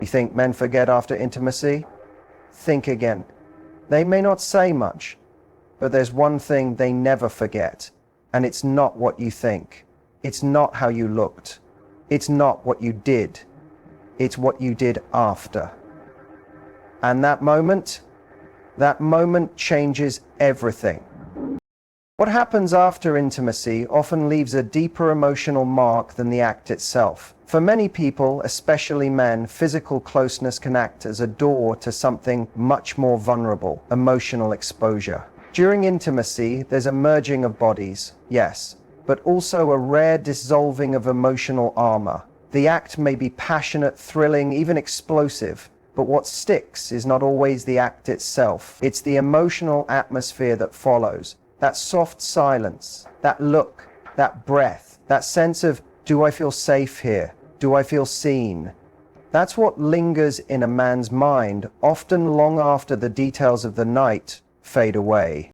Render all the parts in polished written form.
You think men forget after intimacy? Think again. They may not say much, but there's one thing they never forget, and it's not what you think. It's not how you looked. It's not what you did. It's what you did after. And that moment changes everything. What happens after intimacy often leaves a deeper emotional mark than the act itself. For many people, especially men, physical closeness can act as a door to something much more vulnerable, emotional exposure. During intimacy, there's a merging of bodies, yes, but also a rare dissolving of emotional armor. The act may be passionate, thrilling, even explosive, but what sticks is not always the act itself. It's the emotional atmosphere that follows. That soft silence, that look, that breath, that sense of, do I feel safe here? Do I feel seen? That's what lingers in a man's mind, often long after the details of the night fade away.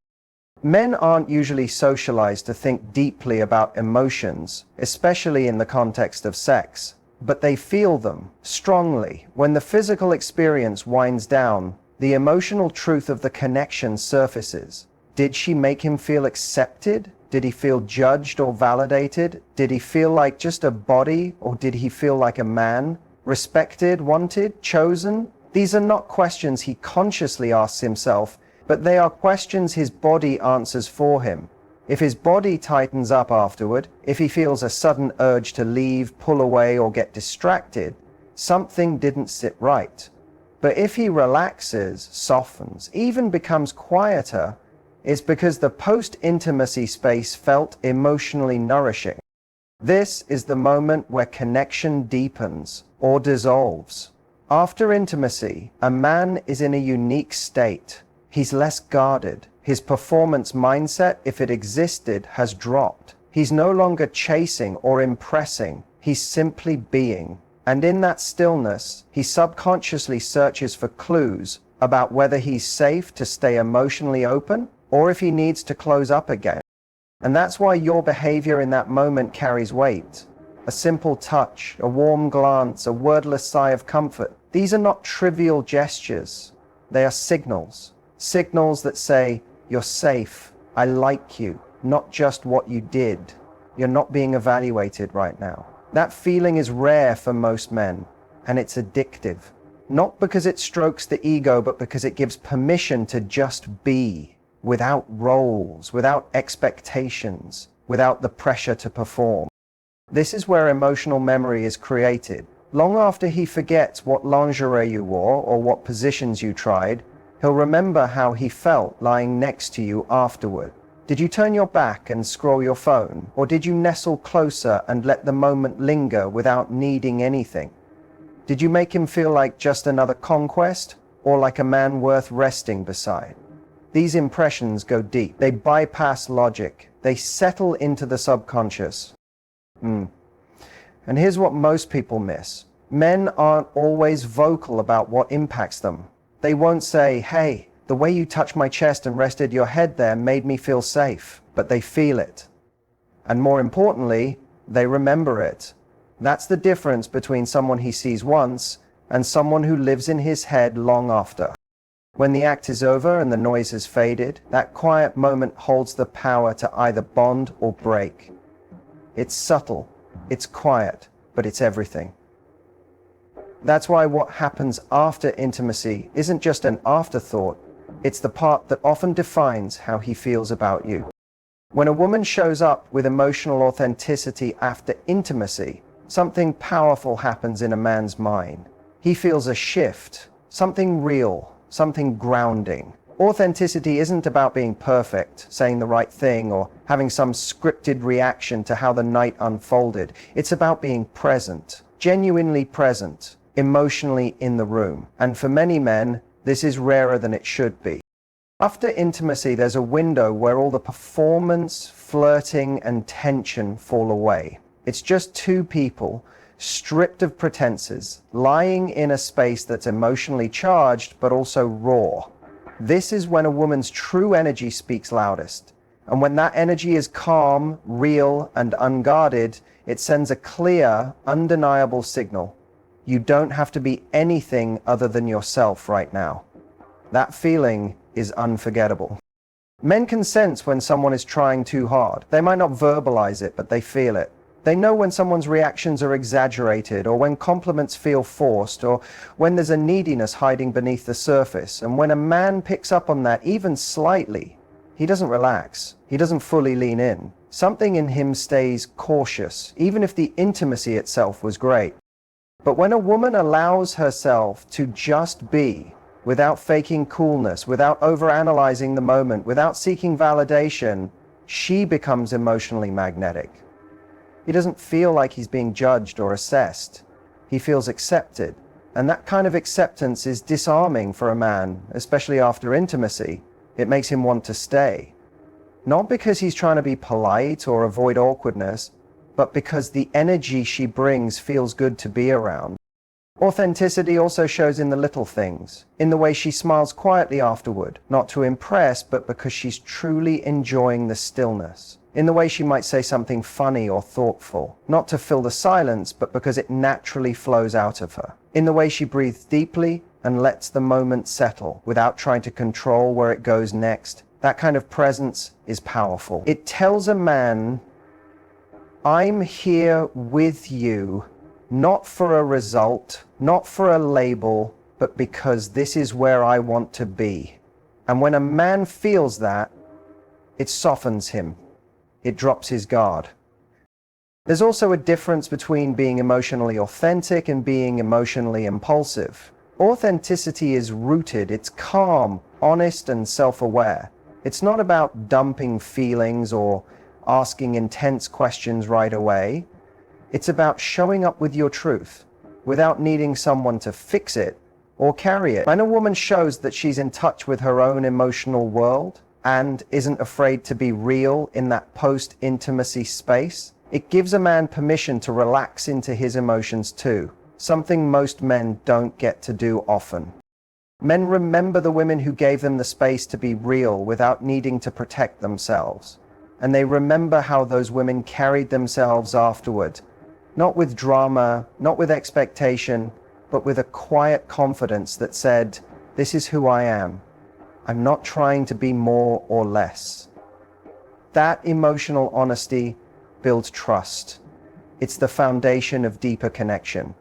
Men aren't usually socialized to think deeply about emotions, especially in the context of sex, but they feel them strongly. When the physical experience winds down, the emotional truth of the connection surfaces. Did she make him feel accepted? Did he feel judged or validated? Did he feel like just a body, or did he feel like a man? Respected, wanted, chosen? These are not questions he consciously asks himself, but they are questions his body answers for him. If his body tightens up afterward, if he feels a sudden urge to leave, pull away, or get distracted, something didn't sit right. But if he relaxes, softens, even becomes quieter, it's because the post-intimacy space felt emotionally nourishing. This is the moment where connection deepens or dissolves. After intimacy, a man is in a unique state. He's less guarded. His performance mindset, if it existed, has dropped. He's no longer chasing or impressing. He's simply being. And in that stillness, he subconsciously searches for clues about whether he's safe to stay emotionally open or if he needs to close up again. And that's why your behavior in that moment carries weight. A simple touch, a warm glance, a wordless sigh of comfort. These are not trivial gestures. They are signals. Signals that say, you're safe, I like you, not just what you did. You're not being evaluated right now. That feeling is rare for most men, and it's addictive. Not because it strokes the ego, but because it gives permission to just be. Without roles, without expectations, without the pressure to perform. This is where emotional memory is created. Long after he forgets what lingerie you wore or what positions you tried, he'll remember how he felt lying next to you afterward. Did you turn your back and scroll your phone? Or did you nestle closer and let the moment linger without needing anything? Did you make him feel like just another conquest, or like a man worth resting beside? These impressions go deep. They bypass logic. They settle into the subconscious. And here's what most people miss. Men aren't always vocal about what impacts them. They won't say, hey, the way you touched my chest and rested your head there made me feel safe. But they feel it. And more importantly, they remember it. That's the difference between someone he sees once and someone who lives in his head long after. When the act is over and the noise has faded, that quiet moment holds the power to either bond or break. It's subtle, it's quiet, but it's everything. That's why what happens after intimacy isn't just an afterthought, it's the part that often defines how he feels about you. When a woman shows up with emotional authenticity after intimacy, something powerful happens in a man's mind. He feels a shift, something real, something grounding. Authenticity isn't about being perfect, saying the right thing, or having some scripted reaction to how the night unfolded. It's about being present, genuinely present, emotionally in the room. And for many men, this is rarer than it should be. After intimacy, there's a window where all the performance, flirting, and tension fall away. It's just two people, stripped of pretenses, lying in a space that's emotionally charged but also raw. This is when a woman's true energy speaks loudest. And when that energy is calm, real, and unguarded, it sends a clear, undeniable signal. You don't have to be anything other than yourself right now. That feeling is unforgettable. Men can sense when someone is trying too hard. They might not verbalize it, but they feel it. They know when someone's reactions are exaggerated, or when compliments feel forced, or when there's a neediness hiding beneath the surface. And when a man picks up on that, even slightly, he doesn't relax. He doesn't fully lean in. Something in him stays cautious, even if the intimacy itself was great. But when a woman allows herself to just be, without faking coolness, without overanalyzing the moment, without seeking validation, she becomes emotionally magnetic. He doesn't feel like he's being judged or assessed. He feels accepted. And that kind of acceptance is disarming for a man, especially after intimacy. It makes him want to stay. Not because he's trying to be polite or avoid awkwardness, but because the energy she brings feels good to be around. Authenticity also shows in the little things, in the way she smiles quietly afterward, not to impress, but because she's truly enjoying the stillness. In the way she might say something funny or thoughtful, not to fill the silence, but because it naturally flows out of her. In the way she breathes deeply and lets the moment settle, without trying to control where it goes next. That kind of presence is powerful. It tells a man, I'm here with you, not for a result, not for a label, but because this is where I want to be. And when a man feels that, it softens him. It drops his guard. There's also a difference between being emotionally authentic and being emotionally impulsive. Authenticity is rooted, it's calm, honest, and self-aware. It's not about dumping feelings or asking intense questions right away. It's about showing up with your truth, without needing someone to fix it or carry it. When a woman shows that she's in touch with her own emotional world and isn't afraid to be real in that post-intimacy space, it gives a man permission to relax into his emotions too, something most men don't get to do often. Men remember the women who gave them the space to be real without needing to protect themselves. And they remember how those women carried themselves afterward, not with drama, not with expectation, but with a quiet confidence that said, this is who I am. I'm not trying to be more or less. That emotional honesty builds trust. It's the foundation of deeper connection.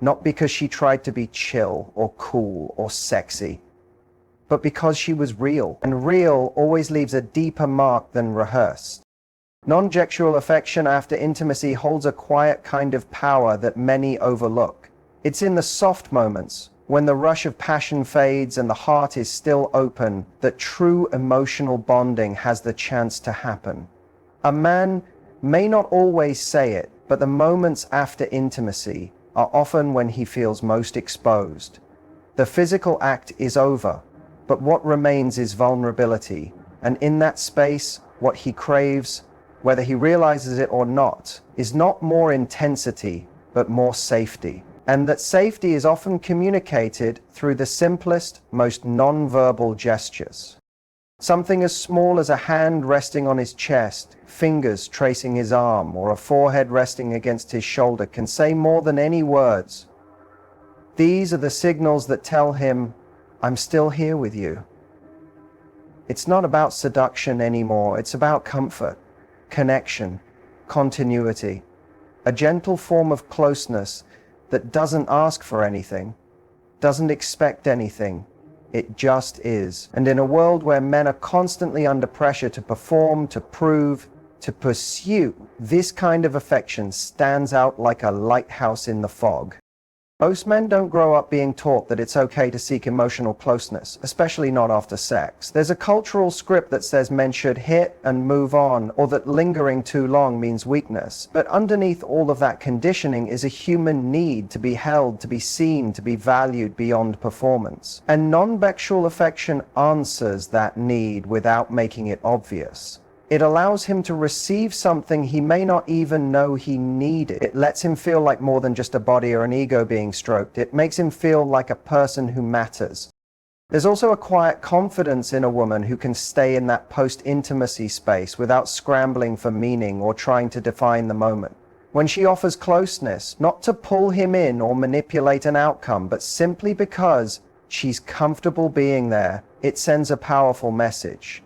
Not because she tried to be chill or cool or sexy, but because she was real. And real always leaves a deeper mark than rehearsed. Non-sexual affection after intimacy holds a quiet kind of power that many overlook. It's in the soft moments, when the rush of passion fades and the heart is still open, that true emotional bonding has the chance to happen. A man may not always say it, but the moments after intimacy are often when he feels most exposed. The physical act is over, but what remains is vulnerability. And in that space, what he craves, whether he realizes it or not, is not more intensity, but more safety. And that safety is often communicated through the simplest, most non-verbal gestures. Something as small as a hand resting on his chest, fingers tracing his arm, or a forehead resting against his shoulder can say more than any words. These are the signals that tell him, I'm still here with you. It's not about seduction anymore, it's about comfort, connection, continuity, a gentle form of closeness that doesn't ask for anything, doesn't expect anything. It just is. And in a world where men are constantly under pressure to perform, to prove, to pursue, this kind of affection stands out like a lighthouse in the fog. Most men don't grow up being taught that it's okay to seek emotional closeness, especially not after sex. There's a cultural script that says men should hit and move on, or that lingering too long means weakness. But underneath all of that conditioning is a human need to be held, to be seen, to be valued beyond performance. And non-sexual affection answers that need without making it obvious. It allows him to receive something he may not even know he needed. It lets him feel like more than just a body or an ego being stroked. It makes him feel like a person who matters. There's also a quiet confidence in a woman who can stay in that post-intimacy space without scrambling for meaning or trying to define the moment. When she offers closeness, not to pull him in or manipulate an outcome, but simply because she's comfortable being there, it sends a powerful message.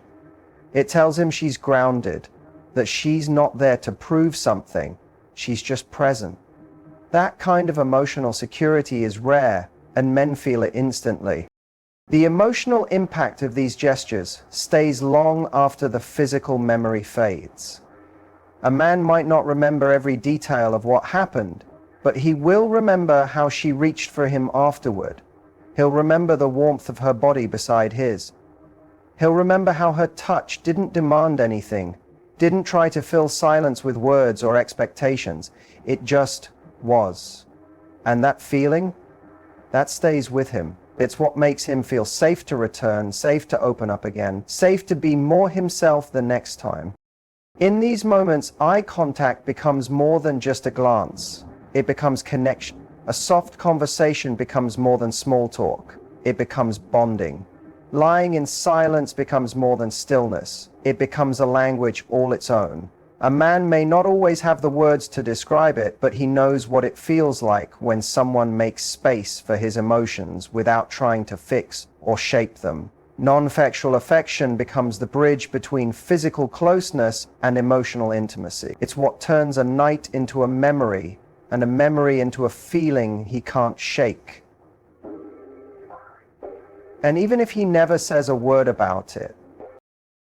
It tells him she's grounded, that she's not there to prove something, she's just present. That kind of emotional security is rare, and men feel it instantly. The emotional impact of these gestures stays long after the physical memory fades. A man might not remember every detail of what happened, but he will remember how she reached for him afterward. He'll remember the warmth of her body beside his. He'll remember how her touch didn't demand anything, didn't try to fill silence with words or expectations. It just was. And that feeling, that stays with him. It's what makes him feel safe to return, safe to open up again, safe to be more himself the next time. In these moments, eye contact becomes more than just a glance. It becomes connection. A soft conversation becomes more than small talk. It becomes bonding. Lying in silence becomes more than stillness. It becomes a language all its own. A man may not always have the words to describe it, but he knows what it feels like when someone makes space for his emotions without trying to fix or shape them. Non-factual affection becomes the bridge between physical closeness and emotional intimacy. It's what turns a night into a memory, and a memory into a feeling he can't shake. And even if he never says a word about it,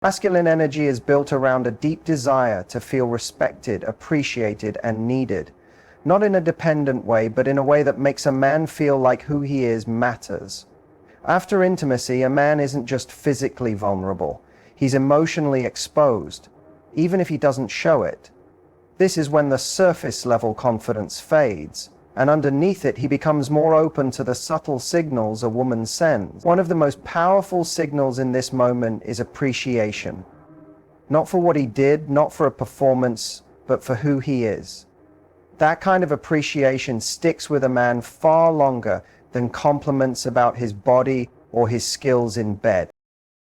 masculine energy is built around a deep desire to feel respected, appreciated, and needed. Not in a dependent way, but in a way that makes a man feel like who he is matters. After intimacy, a man isn't just physically vulnerable. He's emotionally exposed, even if he doesn't show it. This is when the surface-level confidence fades, and underneath it, he becomes more open to the subtle signals a woman sends. One of the most powerful signals in this moment is appreciation. Not for what he did, not for a performance, but for who he is. That kind of appreciation sticks with a man far longer than compliments about his body or his skills in bed.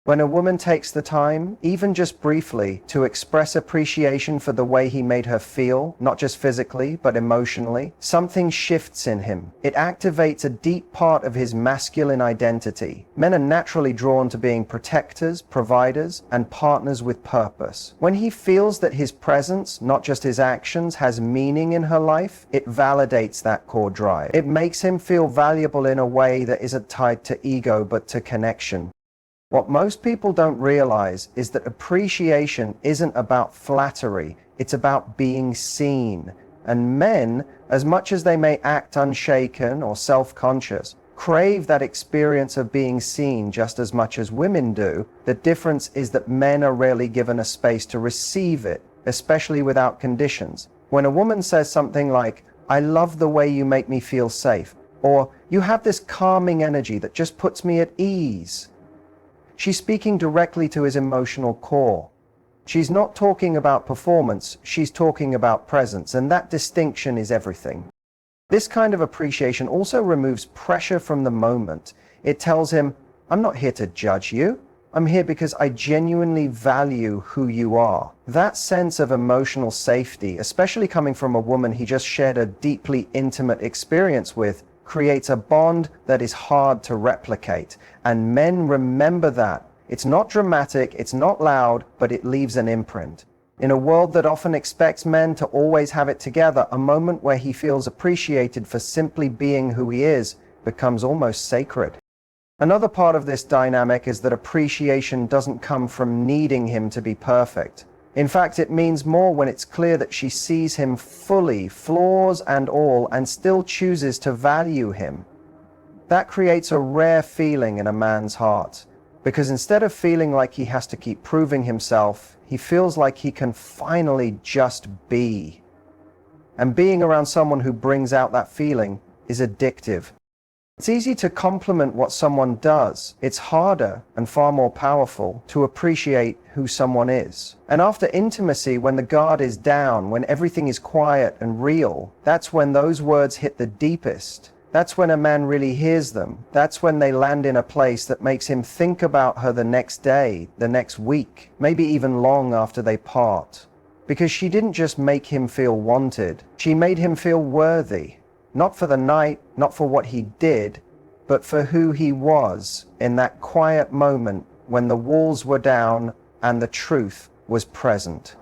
When a woman takes the time, even just briefly, to express appreciation for the way he made her feel, not just physically, but emotionally, something shifts in him. It activates a deep part of his masculine identity. Men are naturally drawn to being protectors, providers, and partners with purpose. When he feels that his presence, not just his actions, has meaning in her life, it validates that core drive. It makes him feel valuable in a way that isn't tied to ego, but to connection. What most people don't realize is that appreciation isn't about flattery, it's about being seen. And men, as much as they may act unshaken or self-conscious, crave that experience of being seen just as much as women do. The difference is that men are rarely given a space to receive it, especially without conditions. When a woman says something like, "I love the way you make me feel safe," or "You have this calming energy that just puts me at ease," she's speaking directly to his emotional core. She's not talking about performance, she's talking about presence, and that distinction is everything. This kind of appreciation also removes pressure from the moment. It tells him, "I'm not here to judge you. I'm here because I genuinely value who you are." That sense of emotional safety, especially coming from a woman he just shared a deeply intimate experience with, creates a bond that is hard to replicate. And men remember that. It's not dramatic, it's not loud, but it leaves an imprint. In a world that often expects men to always have it together, a moment where he feels appreciated for simply being who he is becomes almost sacred. Another part of this dynamic is that appreciation doesn't come from needing him to be perfect. In fact, it means more when it's clear that she sees him fully, flaws and all, and still chooses to value him. That creates a rare feeling in a man's heart, because instead of feeling like he has to keep proving himself, he feels like he can finally just be. And being around someone who brings out that feeling is addictive. It's easy to compliment what someone does. It's harder and far more powerful to appreciate who someone is. And after intimacy, when the guard is down, when everything is quiet and real, that's when those words hit the deepest. That's when a man really hears them. That's when they land in a place that makes him think about her the next day, the next week, maybe even long after they part. because she didn't just make him feel wanted, she made him feel worthy, not for the night, not for what he did, but for who he was in that quiet moment when the walls were down and the truth was present.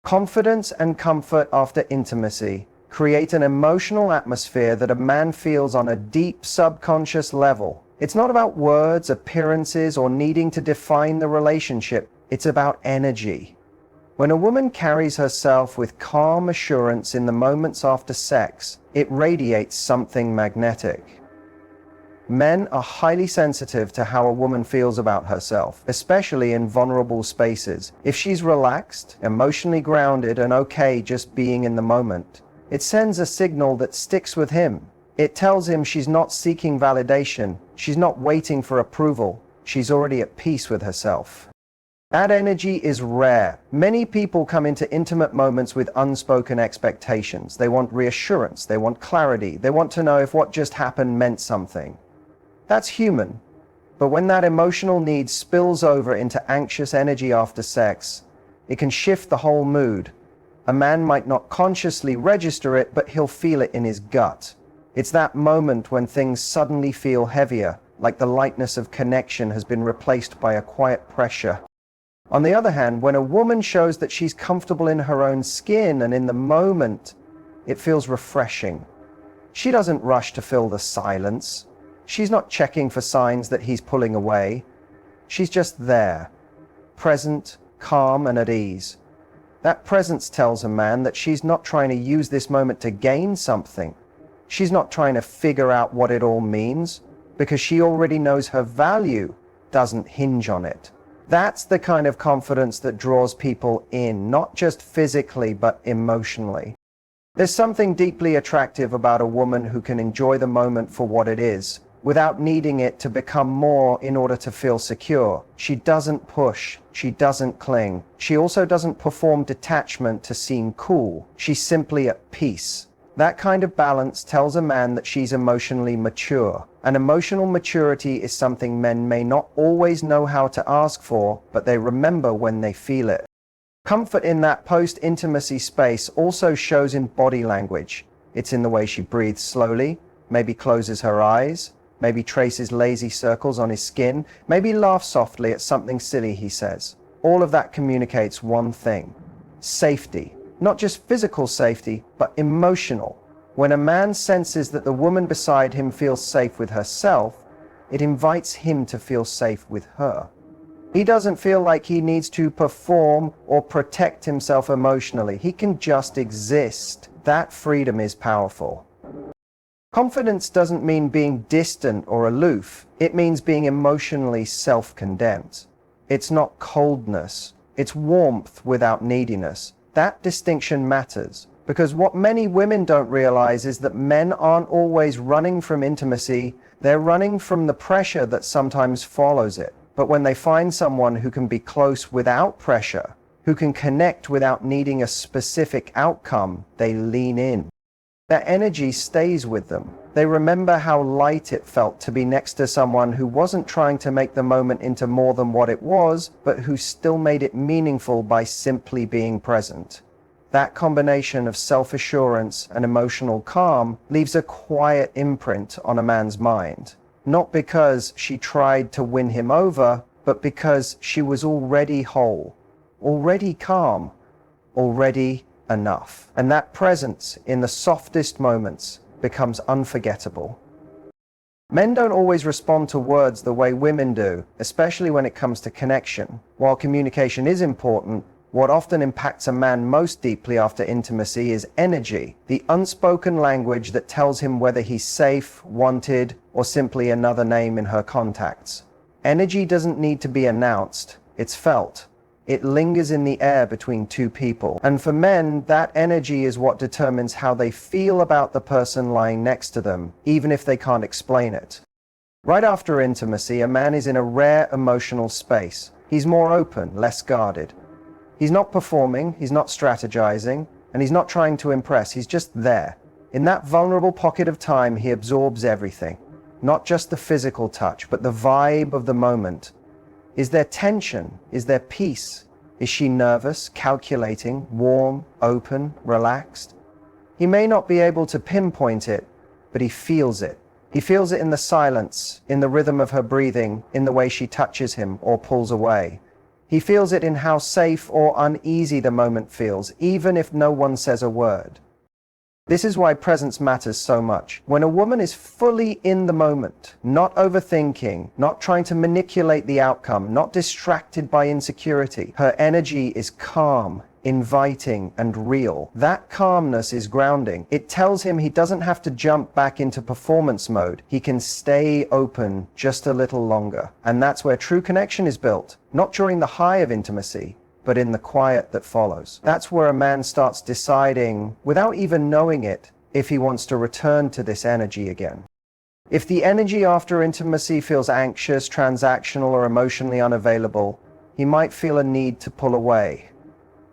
Confidence and comfort after intimacy create an emotional atmosphere that a man feels on a deep subconscious level. It's not about words, appearances, or needing to define the relationship. It's about energy. When a woman carries herself with calm assurance in the moments after sex, it radiates something magnetic. Men are highly sensitive to how a woman feels about herself, especially in vulnerable spaces. If she's relaxed, emotionally grounded, and okay just being in the moment, it sends a signal that sticks with him. It tells him she's not seeking validation, she's not waiting for approval, she's already at peace with herself. That energy is rare. Many people come into intimate moments with unspoken expectations. They want reassurance, they want clarity, they want to know if what just happened meant something. That's human, but when that emotional need spills over into anxious energy after sex, it can shift the whole mood. A man might not consciously register it, but he'll feel it in his gut. It's that moment when things suddenly feel heavier, like the lightness of connection has been replaced by a quiet pressure. On the other hand, when a woman shows that she's comfortable in her own skin and in the moment, it feels refreshing. She doesn't rush to fill the silence. She's not checking for signs that he's pulling away. She's just there, present, calm, and at ease. That presence tells a man that she's not trying to use this moment to gain something. She's not trying to figure out what it all means, because she already knows her value doesn't hinge on it. That's the kind of confidence that draws people in, not just physically, but emotionally. There's something deeply attractive about a woman who can enjoy the moment for what it is, without needing it to become more in order to feel secure. She doesn't push, she doesn't cling. She also doesn't perform detachment to seem cool. She's simply at peace. That kind of balance tells a man that she's emotionally mature. And emotional maturity is something men may not always know how to ask for, but they remember when they feel it. Comfort in that post-intimacy space also shows in body language. It's in the way she breathes slowly, maybe closes her eyes, maybe traces lazy circles on his skin, maybe laughs softly at something silly he says. All of that communicates one thing: safety. Not just physical safety, but emotional. When a man senses that the woman beside him feels safe with herself, it invites him to feel safe with her. He doesn't feel like he needs to perform or protect himself emotionally. He can just exist. That freedom is powerful. Confidence doesn't mean being distant or aloof. It means being emotionally self-condemned. It's not coldness. It's warmth without neediness. That distinction matters, because what many women don't realize is that men aren't always running from intimacy. They're running from the pressure that sometimes follows it. But when they find someone who can be close without pressure, who can connect without needing a specific outcome, they lean in. That energy stays with them. They remember how light it felt to be next to someone who wasn't trying to make the moment into more than what it was, but who still made it meaningful by simply being present. That combination of self-assurance and emotional calm leaves a quiet imprint on a man's mind. Not because she tried to win him over, but because she was already whole, already calm, already enough. And that presence in the softest moments becomes unforgettable. Men don't always respond to words the way women do, especially when it comes to connection. While communication is important, what often impacts a man most deeply after intimacy is energy, the unspoken language that tells him whether he's safe, wanted, or simply another name in her contacts. Energy doesn't need to be announced, it's felt. It lingers in the air between two people. And for men, that energy is what determines how they feel about the person lying next to them, even if they can't explain it. Right after intimacy, a man is in a rare emotional space. He's more open, less guarded. He's not performing, he's not strategizing, and he's not trying to impress, he's just there. In that vulnerable pocket of time, he absorbs everything. Not just the physical touch, but the vibe of the moment. Is there tension? Is there peace? Is she nervous, calculating, warm, open, relaxed? He may not be able to pinpoint it, but he feels it. He feels it in the silence, in the rhythm of her breathing, in the way she touches him or pulls away. He feels it in how safe or uneasy the moment feels, even if no one says a word. This is why presence matters so much. When a woman is fully in the moment, not overthinking, not trying to manipulate the outcome, not distracted by insecurity, her energy is calm, inviting, and real. That calmness is grounding. It tells him he doesn't have to jump back into performance mode. He can stay open just a little longer. And that's where true connection is built, not during the high of intimacy, but in the quiet that follows. That's where a man starts deciding, without even knowing it, if he wants to return to this energy again. If the energy after intimacy feels anxious, transactional, or emotionally unavailable, he might feel a need to pull away.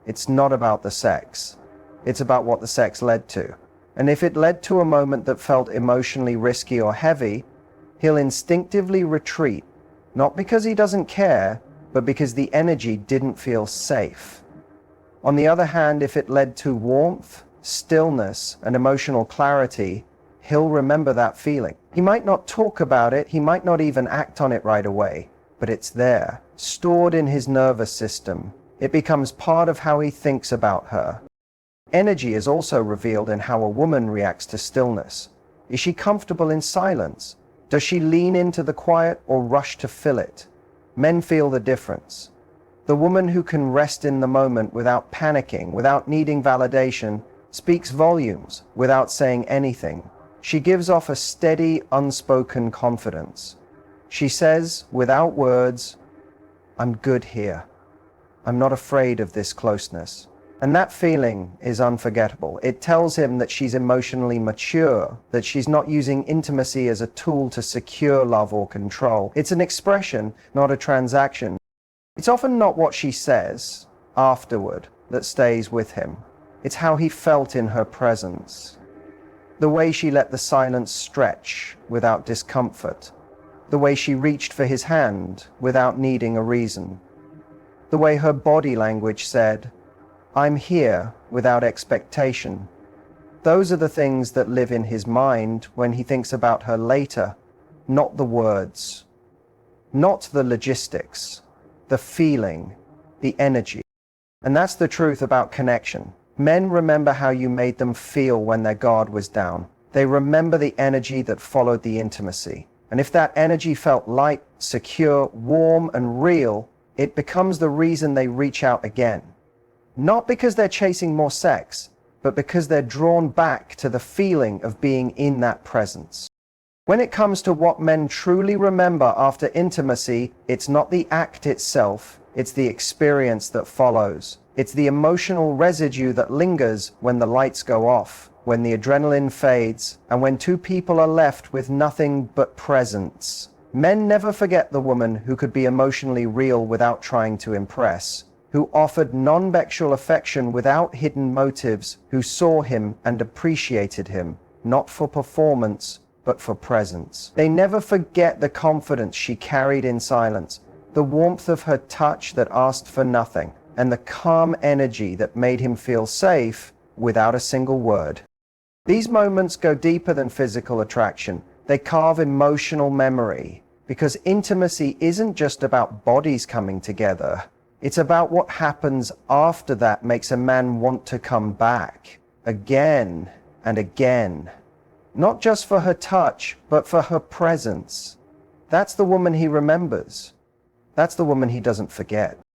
It's not about the sex. It's about what the sex led to. And if it led to a moment that felt emotionally risky or heavy, he'll instinctively retreat, not because he doesn't care, but because the energy didn't feel safe. On the other hand, if it led to warmth, stillness, and emotional clarity, he'll remember that feeling. He might not talk about it, he might not even act on it right away, but it's there, stored in his nervous system. It becomes part of how he thinks about her. Energy is also revealed in how a woman reacts to stillness. Is she comfortable in silence? Does she lean into the quiet or rush to fill it? Men feel the difference. The woman who can rest in the moment without panicking, without needing validation, speaks volumes without saying anything. She gives off a steady, unspoken confidence. She says, without words, "I'm good here. I'm not afraid of this closeness." And that feeling is unforgettable. It tells him that she's emotionally mature, that she's not using intimacy as a tool to secure love or control. It's an expression, not a transaction. It's often not what she says afterward that stays with him. It's how he felt in her presence. The way she let the silence stretch without discomfort. The way she reached for his hand without needing a reason. The way her body language said, "I'm here," without expectation. Those are the things that live in his mind when he thinks about her later, not the words, not the logistics, the feeling, the energy. And that's the truth about connection. Men remember how you made them feel when their guard was down. They remember the energy that followed the intimacy. And if that energy felt light, secure, warm, and real, it becomes the reason they reach out again. Not because they're chasing more sex, but because they're drawn back to the feeling of being in that presence. When it comes to what men truly remember after intimacy, it's not the act itself, it's the experience that follows. It's the emotional residue that lingers when the lights go off, when the adrenaline fades, and when two people are left with nothing but presence. Men never forget the woman who could be emotionally real without trying to impress, who offered non-sexual affection without hidden motives, who saw him and appreciated him, not for performance, but for presence. They never forget the confidence she carried in silence, the warmth of her touch that asked for nothing, and the calm energy that made him feel safe without a single word. These moments go deeper than physical attraction. They carve emotional memory, because intimacy isn't just about bodies coming together. It's about what happens after that makes a man want to come back again and again. Not just for her touch, but for her presence. That's the woman he remembers. That's the woman he doesn't forget.